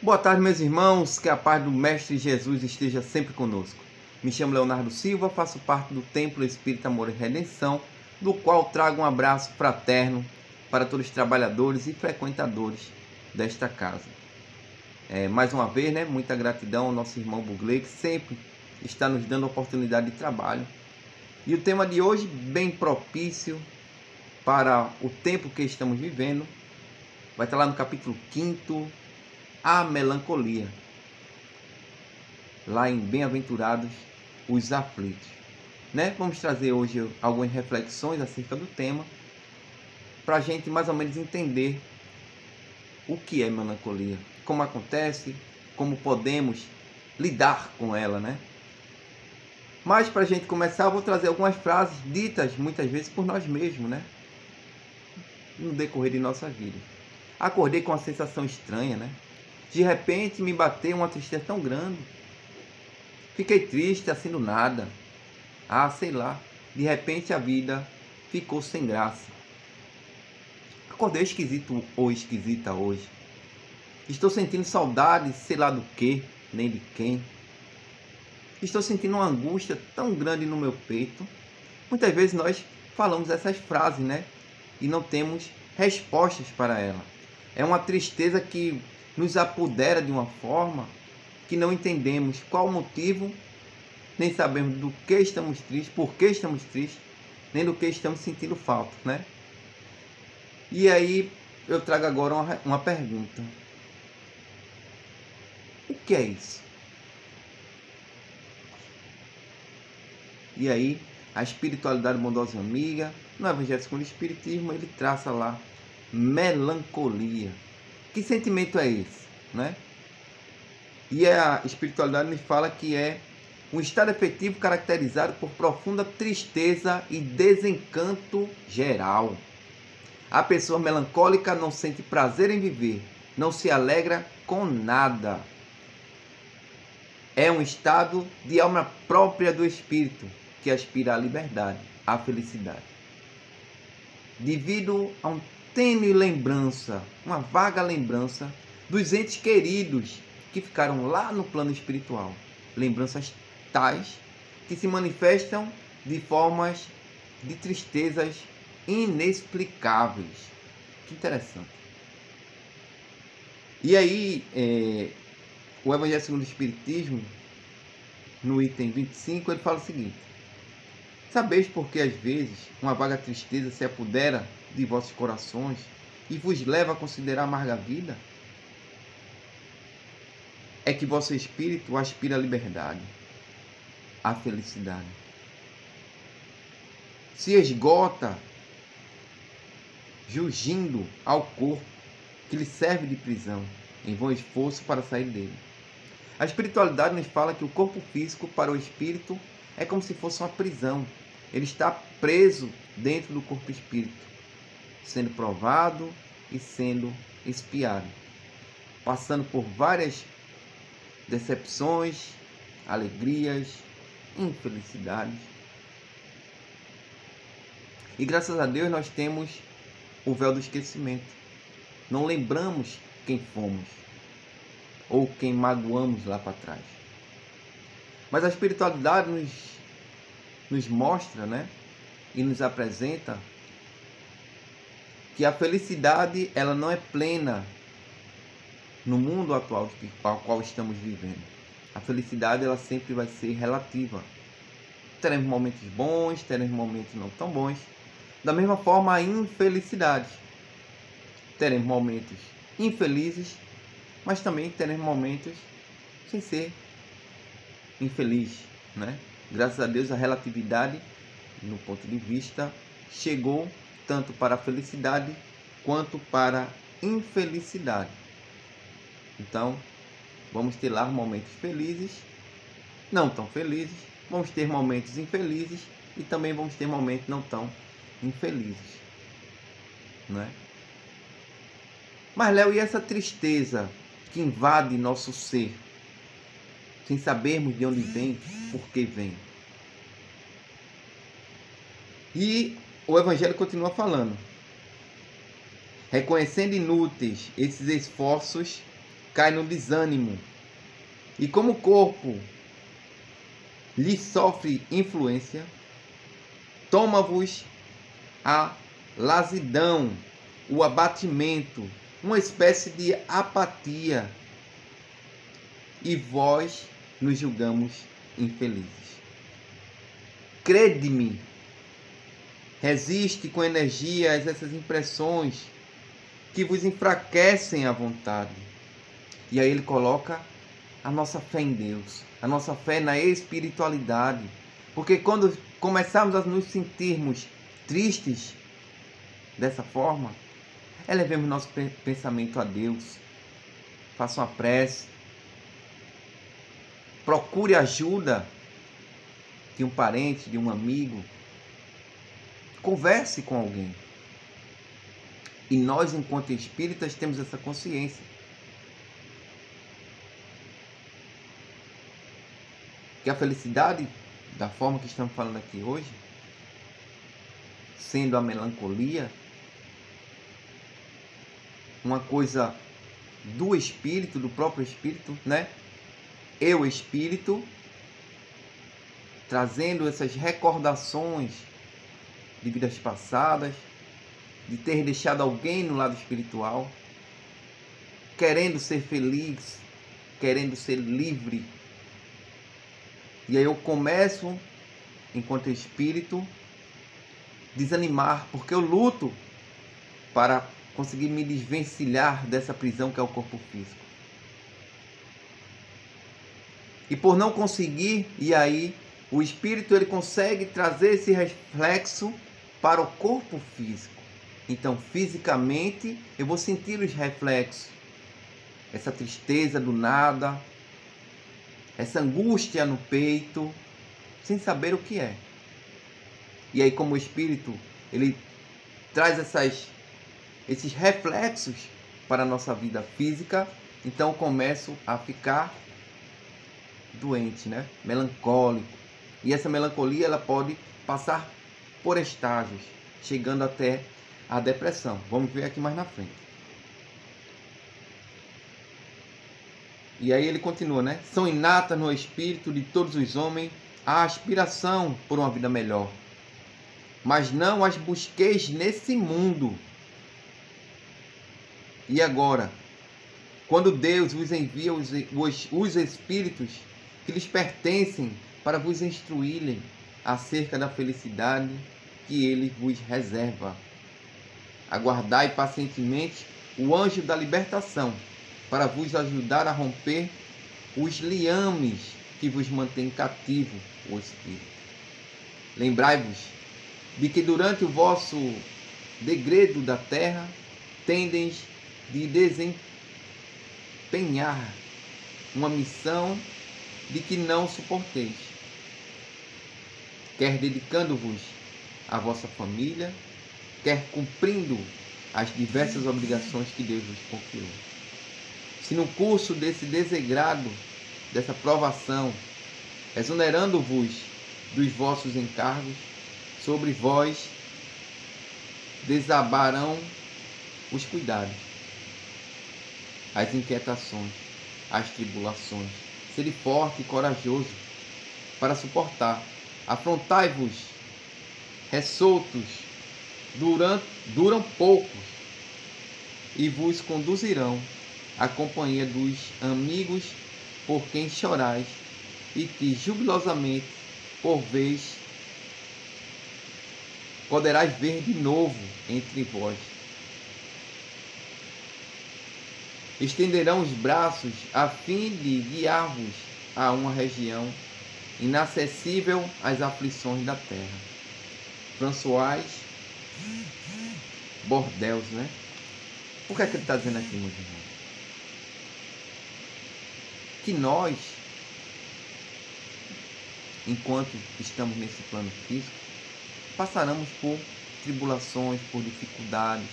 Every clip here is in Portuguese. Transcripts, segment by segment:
Boa tarde, meus irmãos, que a paz do Mestre Jesus esteja sempre conosco. Me chamo Leonardo Silva, faço parte do Templo Espírita Amor e Redenção, do qual trago um abraço fraterno para todos os trabalhadores e frequentadores desta casa. Mais uma vez, muita gratidão ao nosso irmão Bugley, que sempre está nos dando oportunidade de trabalho. E o tema de hoje, bem propício para o tempo que estamos vivendo, vai estar lá no capítulo 5º, a melancolia, lá em Bem-aventurados os aflitos. Vamos trazer hoje algumas reflexões acerca do tema, para a gente mais ou menos entender o que é melancolia, como acontece, como podemos lidar com ela, Mas para a gente começar, eu vou trazer algumas frases ditas muitas vezes por nós mesmos, no decorrer de nossa vida. Acordei com uma sensação estranha, De repente me bateu uma tristeza tão grande. Fiquei triste assim do nada. Sei lá. De repente a vida ficou sem graça. Acordei esquisito ou esquisita hoje. Estou sentindo saudade, sei lá do que, nem de quem. Estou sentindo uma angústia tão grande no meu peito. Muitas vezes nós falamos essas frases, E não temos respostas para ela. É uma tristeza que nos apodera de uma forma que não entendemos qual o motivo, nem sabemos do que estamos tristes, por que estamos tristes, nem do que estamos sentindo falta, E aí eu trago agora uma pergunta. O que é isso? E aí a espiritualidade bondosa e amiga, no Evangelho segundo o Espiritismo, ele traça lá melancolia. Que sentimento é esse? E a espiritualidade nos fala que é um estado afetivo caracterizado por profunda tristeza e desencanto geral. A pessoa melancólica não sente prazer em viver, não se alegra com nada. É um estado de alma própria do espírito que aspira à liberdade, à felicidade. Devido a um tênue lembrança, uma vaga lembrança dos entes queridos que ficaram lá no plano espiritual. Lembranças tais que se manifestam de formas de tristezas inexplicáveis. Que interessante. E aí, o Evangelho segundo o Espiritismo, no item 25, ele fala o seguinte: sabeis por que às vezes uma vaga tristeza se apodera de vossos corações e vos leva a considerar amarga a vida? É que vosso espírito aspira à liberdade, à felicidade. Se esgota jungindo ao corpo que lhe serve de prisão, em vão esforço para sair dele. A espiritualidade nos fala que o corpo físico para o espírito é como se fosse uma prisão. Ele está preso dentro do corpo espírito, sendo provado e sendo espiado, passando por várias decepções, alegrias, infelicidades. E graças a Deus nós temos o véu do esquecimento. Não lembramos quem fomos ou quem magoamos lá para trás. Mas a espiritualidade nos mostra, e nos apresenta que a felicidade ela não é plena no mundo atual ao qual estamos vivendo. A felicidade ela sempre vai ser relativa. Teremos momentos bons, teremos momentos não tão bons. Da mesma forma, a infelicidade. Teremos momentos infelizes, mas também teremos momentos sem ser infeliz, Graças a Deus a relatividade, no ponto de vista, chegou tanto para a felicidade quanto para a infelicidade. Então, vamos ter lá momentos felizes, não tão felizes, vamos ter momentos infelizes e também vamos ter momentos não tão infelizes, Mas, Léo, e essa tristeza que invade nosso ser, sem sabermos de onde vem, por que vem? E o Evangelho continua falando: reconhecendo inúteis esses esforços cai no desânimo. E como o corpo lhe sofre influência, toma-vos a lazidão, o abatimento, uma espécie de apatia, e vós nos julgamos infelizes. Crede-me, resiste com energia a essas impressões que vos enfraquecem a vontade. E aí ele coloca a nossa fé em Deus, a nossa fé na espiritualidade. Porque quando começarmos a nos sentirmos tristes dessa forma, elevemos nosso pensamento a Deus. Faça uma prece. Procure ajuda de um parente, de um amigo. Converse com alguém. E nós, enquanto espíritas, temos essa consciência. Que a felicidade, da forma que estamos falando aqui hoje, sendo a melancolia, uma coisa do espírito, do próprio espírito, né? Eu, espírito, trazendo essas recordações de vidas passadas, de ter deixado alguém no lado espiritual, querendo ser feliz, querendo ser livre. E aí eu começo, enquanto espírito, desanimar, porque eu luto para conseguir me desvencilhar dessa prisão que é o corpo físico. E por não conseguir, e aí o espírito ele consegue trazer esse reflexo para o corpo físico. Então, fisicamente, eu vou sentir os reflexos. Essa tristeza do nada, essa angústia no peito, sem saber o que é. E aí, como o espírito, ele traz esses reflexos para a nossa vida física, então eu começo a ficar doente, né? Melancólico. E essa melancolia ela pode passar por estágios, chegando até a depressão. Vamos ver aqui mais na frente. E aí ele continua, né? São inatas no espírito de todos os homens a aspiração por uma vida melhor, mas não as busqueis nesse mundo. E agora, quando Deus vos envia os espíritos que lhes pertencem para vos instruírem acerca da felicidade que Ele vos reserva, aguardai pacientemente o anjo da libertação para vos ajudar a romper os liames que vos mantêm cativo o espírito. Lembrai-vos de que durante o vosso degredo da terra tendes de desempenhar uma missão de que não suporteis, quer dedicando-vos à vossa família, quer cumprindo as diversas obrigações que Deus vos confiou. Se no curso desse desagrado, dessa provação, exonerando-vos dos vossos encargos, sobre vós desabarão os cuidados, as inquietações, as tribulações. Sede forte e corajoso para suportar. Afrontai-vos, ressoltos, duram poucos, e vos conduzirão à companhia dos amigos por quem chorais, e que jubilosamente, por vez, poderás ver de novo entre vós. Estenderão os braços a fim de guiar-vos a uma região inacessível às aflições da terra. François Bordeaux, né? O que é que ele está dizendo aqui, meus irmãos? Que nós, enquanto estamos nesse plano físico, passaremos por tribulações, por dificuldades,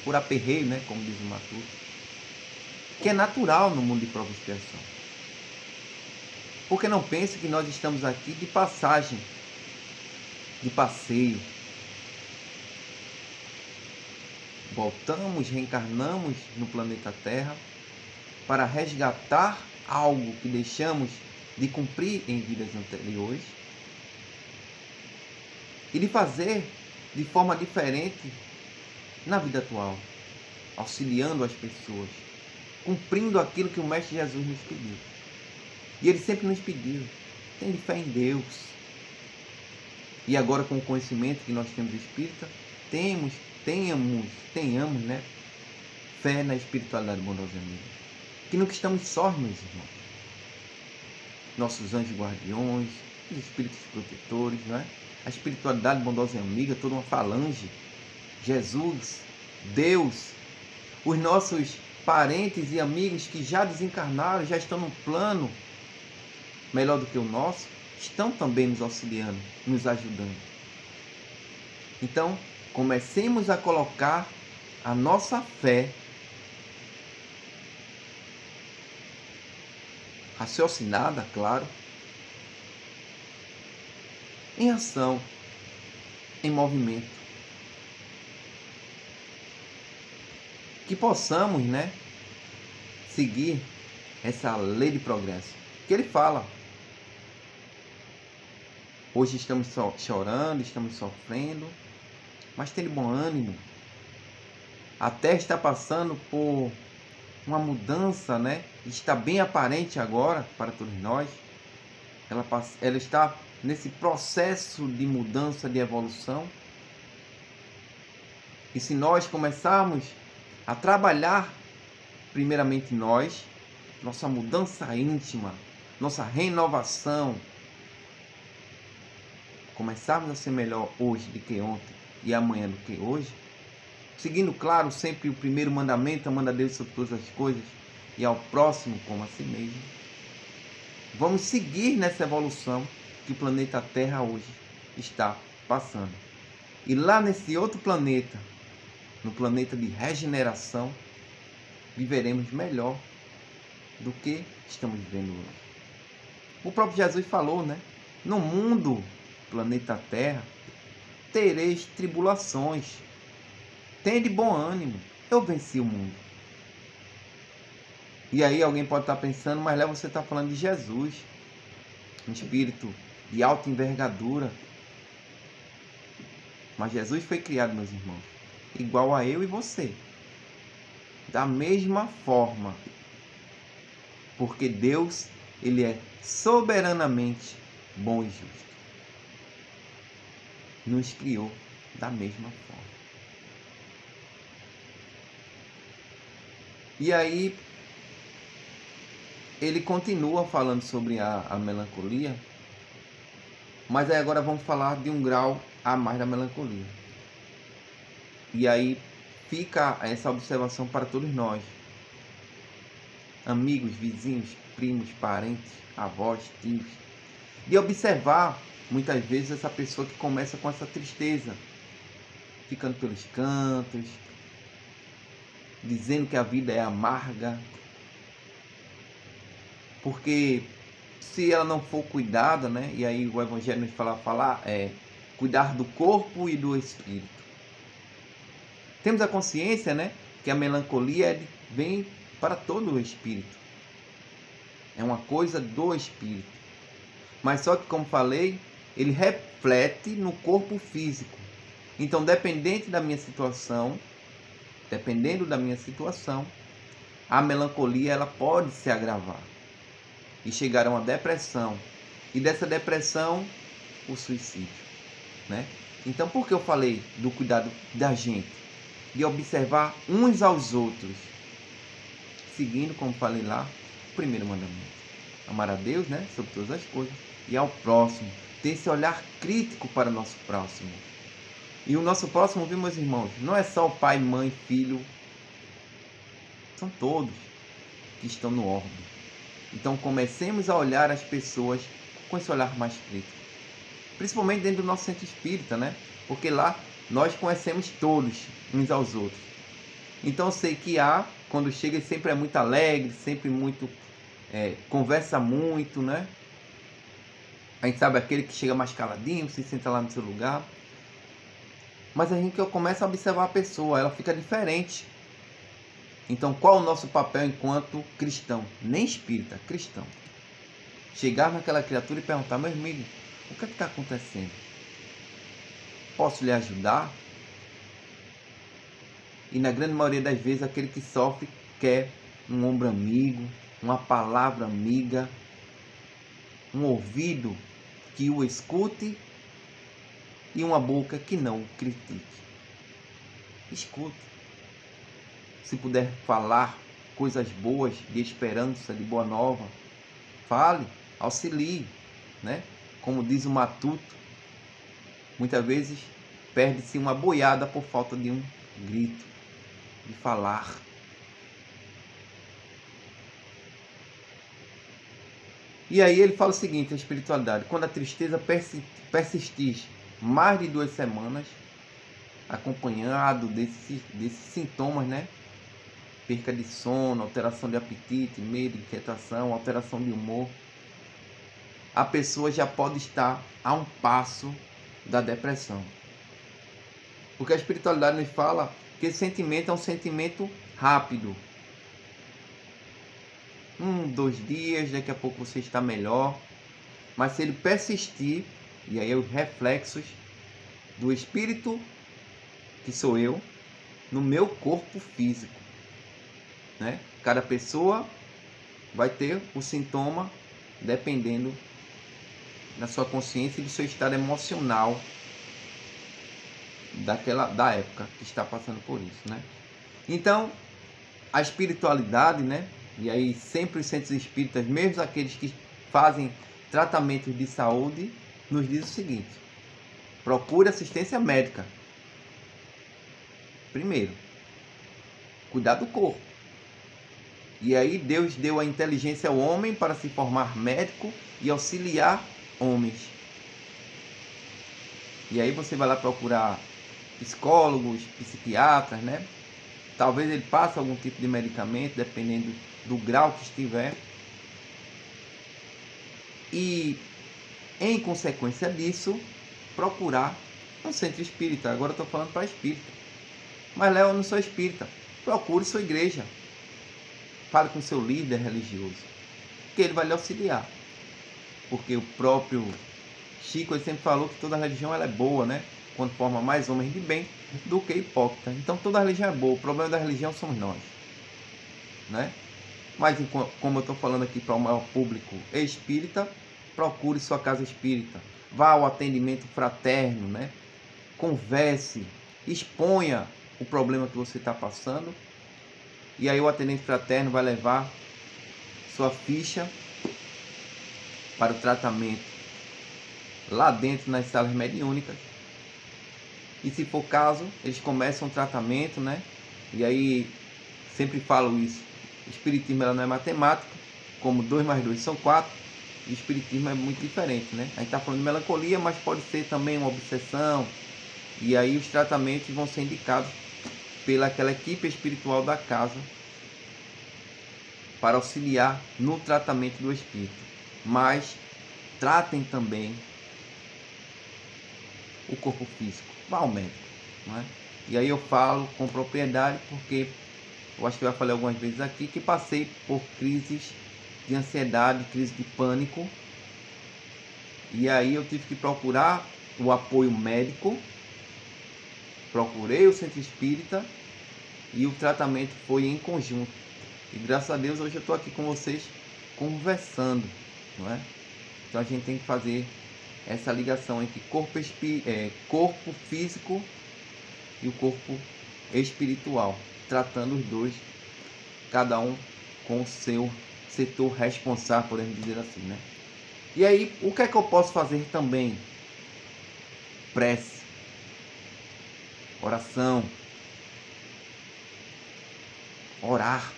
por aperreio, né? Como diz o Matuto, que é natural no mundo de prova e expiação. Porque não pense que nós estamos aqui de passagem, de passeio. Voltamos, reencarnamos no planeta Terra para resgatar algo que deixamos de cumprir em vidas anteriores e de fazer de forma diferente na vida atual, auxiliando as pessoas, cumprindo aquilo que o Mestre Jesus nos pediu. E ele sempre nos pediu: tenha fé em Deus. E agora, com o conhecimento que nós temos espírita, tenhamos, né, fé na espiritualidade bondosa e amiga. Que nunca estamos sós, meus irmãos. Nossos anjos guardiões, os espíritos protetores, não é? A espiritualidade bondosa e amiga, toda uma falange. Jesus, Deus, os nossos parentes e amigos que já desencarnaram, já estão num plano melhor do que o nosso, estão também nos auxiliando, nos ajudando. Então, comecemos a colocar a nossa fé raciocinada, claro, em ação, em movimento. Que possamos, né, seguir essa lei de progresso que ele fala. Hoje estamos chorando, estamos sofrendo, mas tenha bom ânimo. A Terra está passando por uma mudança, né? Está bem aparente agora para todos nós. Ela está nesse processo de mudança, de evolução. E se nós começarmos a trabalhar, primeiramente nós, nossa mudança íntima, nossa renovação, começarmos a ser melhor hoje do que ontem e amanhã do que hoje, seguindo, claro, sempre o primeiro mandamento: amando a Deus sobre todas as coisas e ao próximo como a si mesmo. Vamos seguir nessa evolução que o planeta Terra hoje está passando. E lá nesse outro planeta, no planeta de regeneração, viveremos melhor do que estamos vivendo hoje. O próprio Jesus falou, né? No mundo, planeta Terra, tereis tribulações. Tende bom ânimo, eu venci o mundo. E aí alguém pode estar pensando: mas lá você está falando de Jesus, um espírito de alta envergadura. Mas Jesus foi criado, meus irmãos, igual a eu e você, da mesma forma, porque Deus, ele é soberanamente bom e justo. Nos criou da mesma forma. E aí ele continua falando sobre a melancolia, mas aí agora vamos falar de um grau a mais da melancolia. E aí fica essa observação para todos nós, amigos, vizinhos, primos, parentes, avós, tios, de observar muitas vezes essa pessoa que começa com essa tristeza, ficando pelos cantos, dizendo que a vida é amarga, porque se ela não for cuidada, né? E aí o Evangelho nos fala cuidar do corpo e do espírito. Temos a consciência, né, que a melancolia vem para todo o espírito. É uma coisa do espírito. Mas só que, como falei, ele reflete no corpo físico. Então, dependendo da minha situação, a melancolia ela pode se agravar e chegar a uma depressão. E dessa depressão, o suicídio, né? Então, por que eu falei do cuidado da gente? De observar uns aos outros, seguindo, como falei lá, o primeiro mandamento: amar a Deus, né, sobre todas as coisas, e ao próximo. Ter esse olhar crítico para o nosso próximo. E o nosso próximo, viu, meus irmãos, não é só o pai, mãe, filho, são todos que estão no orbe. Então comecemos a olhar as pessoas com esse olhar mais crítico, principalmente dentro do nosso centro espírita, né? Porque lá nós conhecemos todos uns aos outros. Então eu sei que quando chega, ele sempre é muito alegre, sempre muito conversa muito, né? A gente sabe aquele que chega mais caladinho, se senta lá no seu lugar. Mas a gente começa a observar a pessoa, ela fica diferente. Então, qual o nosso papel enquanto cristão? Nem espírita, cristão. Chegar naquela criatura e perguntar: meu amigo, o que é que está acontecendo? Posso lhe ajudar? E na grande maioria das vezes, aquele que sofre quer um ombro amigo, uma palavra amiga, um ouvido que o escute e uma boca que não o critique. Escute. Se puder falar coisas boas, de esperança, de boa nova, fale, auxilie, né? Como diz o matuto, muitas vezes perde-se uma boiada por falta de um grito, de falar. E aí ele fala o seguinte, a espiritualidade: quando a tristeza persistir mais de 2 semanas, acompanhado desses sintomas, né? Perca de sono, alteração de apetite, medo, inquietação, alteração de humor, a pessoa já pode estar a um passo da depressão. Porque a espiritualidade nos fala que esse sentimento é um sentimento rápido. 2 dias, daqui a pouco você está melhor. Mas se ele persistir, e aí os reflexos do espírito, que sou eu, no meu corpo físico, né? Cada pessoa vai ter o sintoma dependendo da sua consciência e do seu estado emocional da época que está passando por isso, né? Então, a espiritualidade, né? E aí sempre os centros espíritas, mesmo aqueles que fazem tratamentos de saúde, nos diz o seguinte: procure assistência médica. Primeiro, cuidar do corpo. E aí Deus deu a inteligência ao homem para se formar médico e auxiliar homens. E aí você vai lá procurar psicólogos, psiquiatras, né? Talvez ele passe algum tipo de medicamento, dependendo do grau que estiver. E, em consequência disso, procurar um centro espírita. Agora eu estou falando para espírita. Mas, Léo, eu não sou espírita. Procure sua igreja. Fale com seu líder religioso, que ele vai lhe auxiliar. Porque o próprio Chico ele sempre falou que toda religião ela é boa, né? Quando forma mais homens de bem do que hipócritas. Então toda religião é boa. O problema da religião somos nós, né? Mas como eu estou falando aqui para o maior público espírita, procure sua casa espírita. Vá ao atendimento fraterno, né? Converse, exponha o problema que você está passando. E aí o atendente fraterno vai levar sua ficha para o tratamento lá dentro nas salas mediúnicas. E se for caso, eles começam o tratamento, né? E aí, sempre falo isso, o espiritismo ela não é matemática, como 2 mais 2 são 4, e o espiritismo é muito diferente, né? A gente está falando de melancolia, mas pode ser também uma obsessão, e aí os tratamentos vão ser indicados pelaquela equipe espiritual da casa para auxiliar no tratamento do espírito. Mas tratem também o corpo físico. Vá ao médico, não é? E aí eu falo com propriedade porque eu acho que eu já falei algumas vezes aqui que passei por crises de ansiedade, crise de pânico, e aí eu tive que procurar o apoio médico, procurei o centro espírita e o tratamento foi em conjunto. E graças a Deus hoje eu estou aqui com vocês conversando, não é? Então a gente tem que fazer essa ligação entre corpo físico e o corpo espiritual, tratando os dois, cada um com o seu setor responsável, podemos dizer assim, né? E aí, o que é que eu posso fazer também? Prece, oração, orar,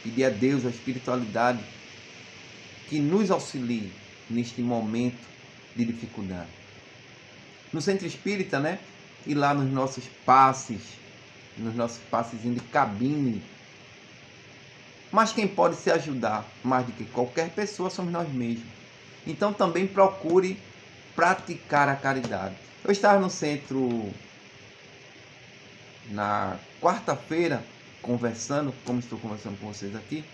pedir a Deus, a espiritualidade, que nos auxilie neste momento de dificuldade. No centro espírita, né? E lá nos nossos passes de cabine. Mas quem pode se ajudar mais do que qualquer pessoa somos nós mesmos. Então também procure praticar a caridade. Eu estava no centro na quarta-feira conversando, como estou conversando com vocês aqui.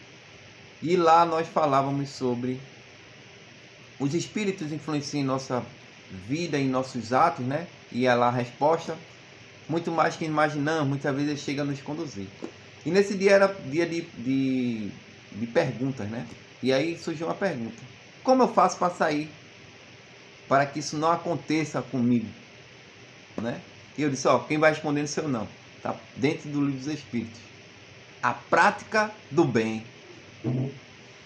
E lá nós falávamos sobre os espíritos influenciam em nossa vida, em nossos atos, né? E é lá a resposta, muito mais que imaginamos, muitas vezes ele chega a nos conduzir. E nesse dia era dia de perguntas, né? E aí surgiu uma pergunta: como eu faço para sair, para que isso não aconteça comigo, né? E eu disse, ó, quem vai respondendo seu não, tá dentro do livro dos Espíritos. A prática do bem.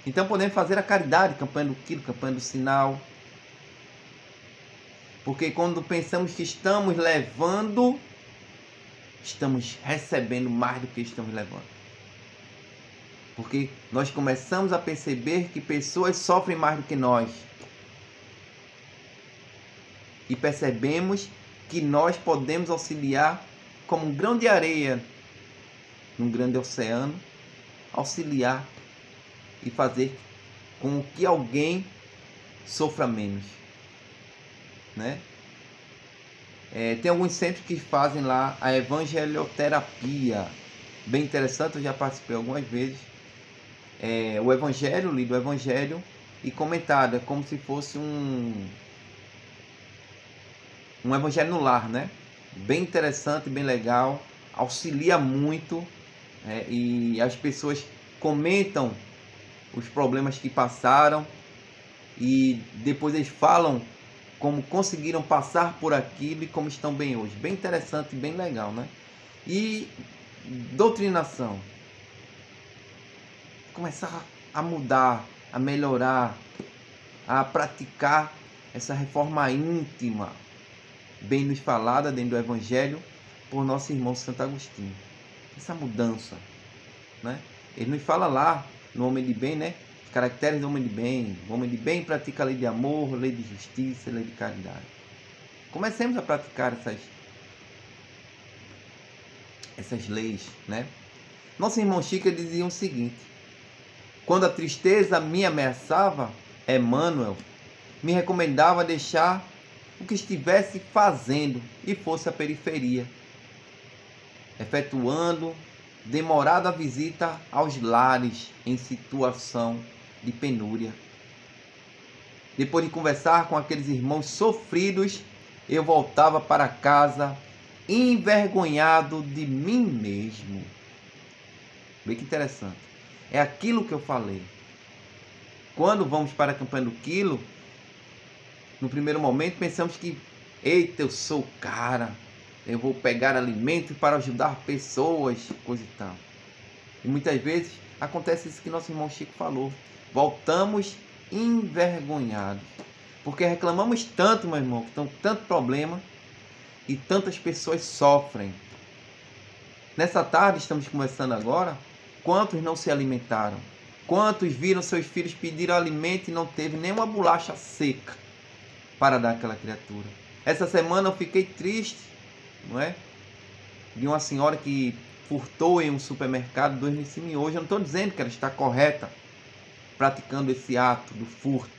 Então podemos fazer a caridade, campanha do quilo, campanha do sinal. Porque quando pensamos que estamos levando, estamos recebendo mais do que estamos levando. Porque nós começamos a perceber que pessoas sofrem mais do que nós. E percebemos que nós podemos auxiliar como um grão de areia num grande oceano, auxiliar e fazer com que alguém sofra menos, né? Tem alguns centros que fazem lá a evangelioterapia, bem interessante, eu já participei algumas vezes. O evangelho, lido o evangelho e comentado, é como se fosse um evangelho no lar, né? Bem interessante, bem legal, auxilia muito, e as pessoas comentam os problemas que passaram e depois eles falam como conseguiram passar por aquilo e como estão bem hoje. Bem interessante, bem legal, né? E doutrinação. Começar a mudar, a melhorar, a praticar essa reforma íntima, bem nos falada dentro do Evangelho por nosso irmão Santo Agostinho. Essa mudança, né? Ele nos fala lá no Homem de Bem, né? Os caracteres do homem de bem. O homem de bem pratica a lei de amor, lei de justiça, lei de caridade. Comecemos a praticar essas leis, né? Nosso irmão Chico dizia o seguinte: quando a tristeza me ameaçava, Emmanuel me recomendava deixar o que estivesse fazendo e fosse à periferia, efetuando demorada visita aos lares em situação de penúria. Depois de conversar com aqueles irmãos sofridos, eu voltava para casa envergonhado de mim mesmo. Vê que interessante. É aquilo que eu falei. Quando vamos para a campanha do quilo, no primeiro momento pensamos que, eita, eu sou o cara, eu vou pegar alimento para ajudar pessoas, coisa e tal. E muitas vezes acontece isso que nosso irmão Chico falou. Voltamos envergonhados. Porque reclamamos tanto, meu irmão, que estão com tanto problema e tantas pessoas sofrem. Nessa tarde, estamos conversando agora, quantos não se alimentaram? Quantos viram seus filhos pedir alimento e não teve nenhuma bolacha seca para dar àquela criatura? Essa semana eu fiquei triste, não é? De uma senhora que furtou em um supermercado 2 mil e hoje. Eu não estou dizendo que ela está correta praticando esse ato do furto.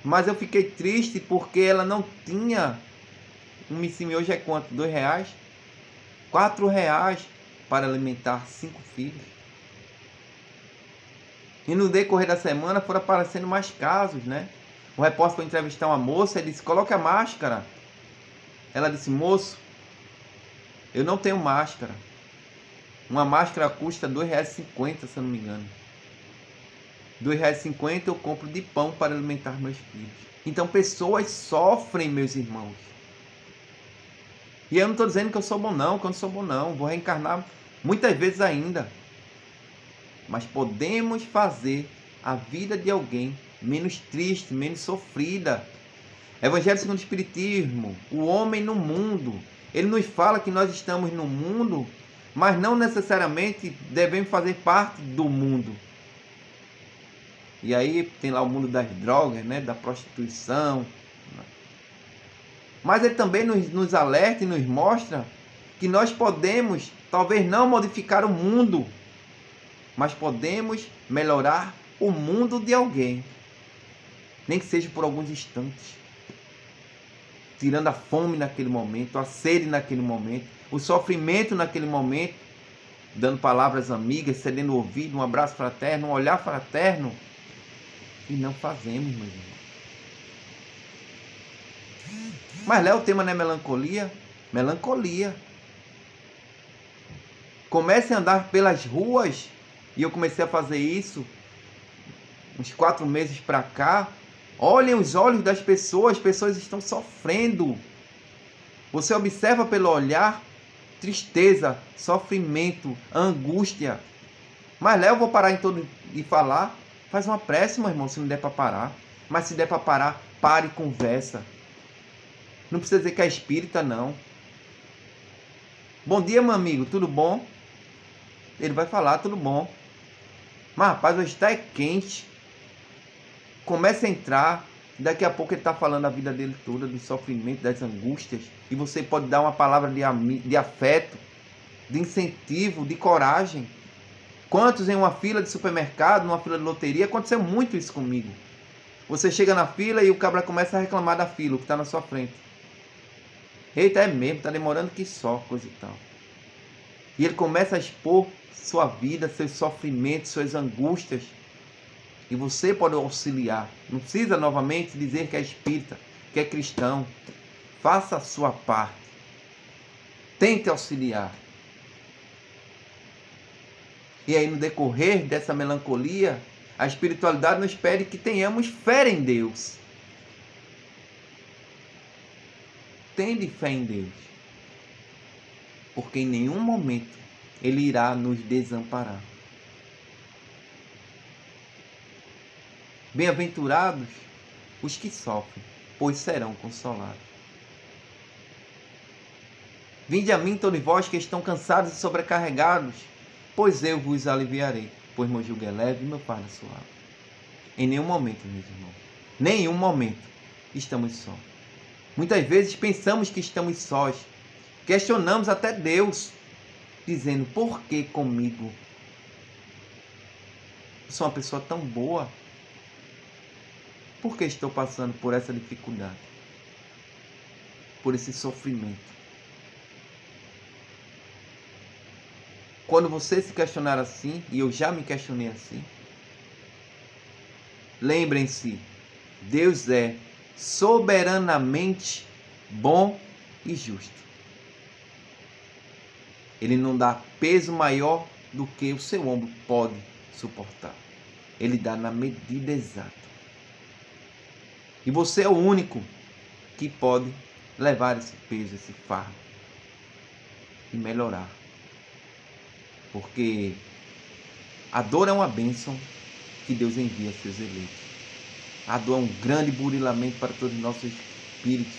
Mas eu fiquei triste porque ela não tinha. Um missimi hoje é quanto? R$2? R$4 para alimentar 5 filhos. E no decorrer da semana foram aparecendo mais casos, né? O repórter foi entrevistar uma moça e disse: coloque a máscara. Ela disse: moço, eu não tenho máscara. Uma máscara custa R$2,50, se eu não me engano. R$2,50 eu compro de pão para alimentar meus filhos. Então pessoas sofrem, meus irmãos. E eu não estou dizendo que eu sou bom não, que eu não sou bom não. Vou reencarnar muitas vezes ainda. Mas podemos fazer a vida de alguém menos triste, menos sofrida. Evangelho segundo o Espiritismo, o homem no mundo. Ele nos fala que nós estamos no mundo, mas não necessariamente devemos fazer parte do mundo. E aí tem lá o mundo das drogas, né, da prostituição. Mas ele também nos alerta e nos mostra que nós podemos, talvez não modificar o mundo, mas podemos melhorar o mundo de alguém, nem que seja por alguns instantes. tirando a fome naquele momento, a sede naquele momento, o sofrimento naquele momento, dando palavras amigas, cedendo o ouvido, um abraço fraterno, um olhar fraterno. E não fazemos, meus irmãos. Mas Léo, o tema não é melancolia? Melancolia. Comece a andar pelas ruas, e eu comecei a fazer isso uns 4 meses para cá. Olhem os olhos das pessoas, as pessoas estão sofrendo. Você observa pelo olhar tristeza, sofrimento, angústia. Mas Léo, eu vou parar em todo de falar. Faz uma prece, meu irmão, se não der para parar. Mas se der para parar, pare e conversa. Não precisa dizer que é espírita, não. Bom dia, meu amigo, tudo bom? Ele vai falar, tudo bom. Mas, rapaz, hoje está quente. Começa a entrar. Daqui a pouco ele está falando a vida dele toda, do sofrimento, das angústias. E você pode dar uma palavra de afeto, de incentivo, de coragem. Quantos em uma fila de supermercado, numa fila de loteria, aconteceu muito isso comigo. Você chega na fila e o cabra começa a reclamar da fila, o que está na sua frente. Eita, é mesmo, está demorando que só, coisa e tal. E ele começa a expor sua vida, seus sofrimentos, suas angústias. E você pode auxiliar. Não precisa novamente dizer que é espírita, que é cristão. Faça a sua parte. Tente auxiliar. E aí, no decorrer dessa melancolia, a espiritualidade nos pede que tenhamos fé em Deus. Tende fé em Deus. Porque em nenhum momento Ele irá nos desamparar. Bem-aventurados os que sofrem, pois serão consolados. Vinde a mim, todos vós que estão cansados e sobrecarregados, pois eu vos aliviarei, pois meu jugo é leve e meu fardo é suave. Em nenhum momento, meus irmãos, nenhum momento estamos sós. Muitas vezes pensamos que estamos sós, questionamos até Deus, dizendo, por que comigo? Eu sou uma pessoa tão boa. Por que estou passando por essa dificuldade? Por esse sofrimento? Quando você se questionar assim, e eu já me questionei assim, lembrem-se, Deus é soberanamente bom e justo. Ele não dá peso maior do que o seu ombro pode suportar. Ele dá na medida exata. E você é o único que pode levar esse peso, esse fardo e melhorar. Porque a dor é uma bênção que Deus envia a seus eleitos. A dor é um grande burilamento para todos os nossos espíritos.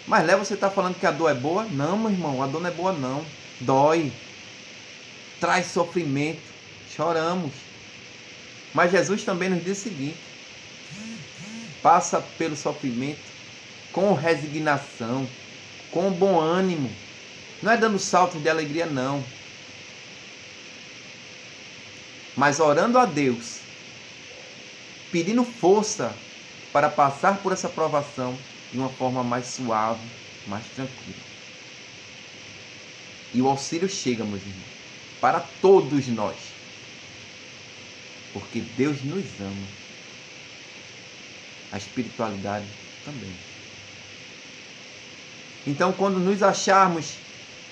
Mas Léo, você está falando que a dor é boa? Não, meu irmão, a dor não é boa não. Dói. Traz sofrimento. Choramos. Mas Jesus também nos diz o seguinte: passa pelo sofrimento com resignação, com bom ânimo. Não é dando saltos de alegria, não. Mas orando a Deus, pedindo força para passar por essa provação de uma forma mais suave, mais tranquila. E o auxílio chega, meus irmãos, para todos nós. Porque Deus nos ama. A espiritualidade também. Então, quando nos acharmos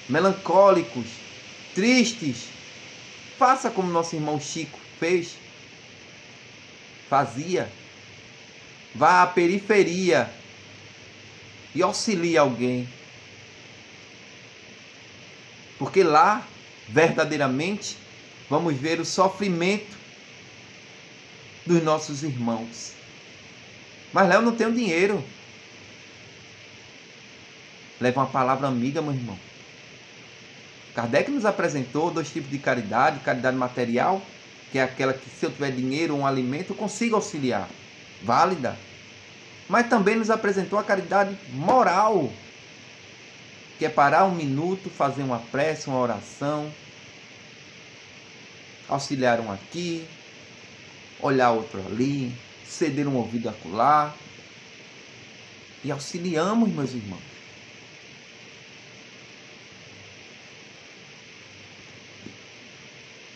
melancólicos, tristes, faça como nosso irmão Chico fazia. Vá à periferia e auxilie alguém. Porque lá, verdadeiramente, vamos ver o sofrimento dos nossos irmãos. Mas Léo, não tenho dinheiro. Leva uma palavra amiga, meu irmão. Kardec nos apresentou 2 tipos de caridade. Caridade material, que é aquela que, se eu tiver dinheiro ou um alimento, eu consigo auxiliar. Válida. Mas também nos apresentou a caridade moral, que é parar um minuto, fazer uma prece, uma oração, auxiliar um aqui, olhar outro ali, ceder um ouvido acolá. e auxiliamos, meus irmãos.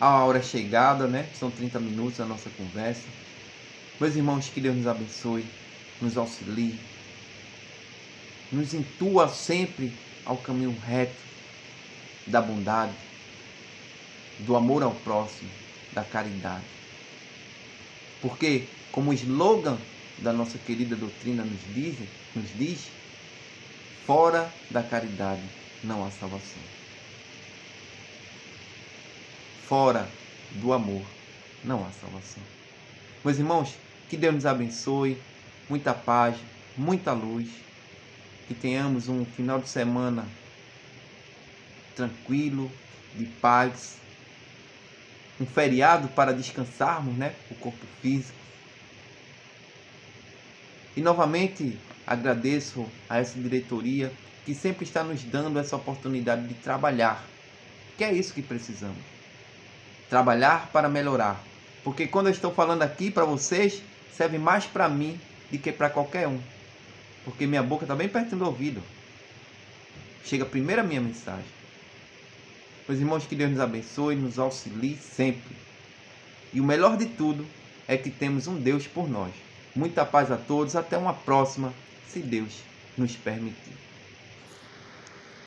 A hora é chegada, né? São 30 minutos a nossa conversa. Meus irmãos, que Deus nos abençoe, nos auxilie, nos intua sempre ao caminho reto da bondade, do amor ao próximo, da caridade. Porque, como o slogan da nossa querida doutrina nos diz, fora da caridade não há salvação. Fora do amor não há salvação. Meus irmãos, que Deus nos abençoe, muita paz, muita luz, que tenhamos um final de semana tranquilo, de paz, um feriado para descansarmos, né, o corpo físico. E novamente agradeço a essa diretoria que sempre está nos dando essa oportunidade de trabalhar, que é isso que precisamos. Trabalhar para melhorar. Porque quando eu estou falando aqui para vocês, serve mais para mim do que para qualquer um. Porque minha boca está bem perto do ouvido. Chega primeiro a minha mensagem. Meus irmãos, que Deus nos abençoe, nos auxilie sempre. E o melhor de tudo é que temos um Deus por nós. Muita paz a todos, até uma próxima, se Deus nos permitir.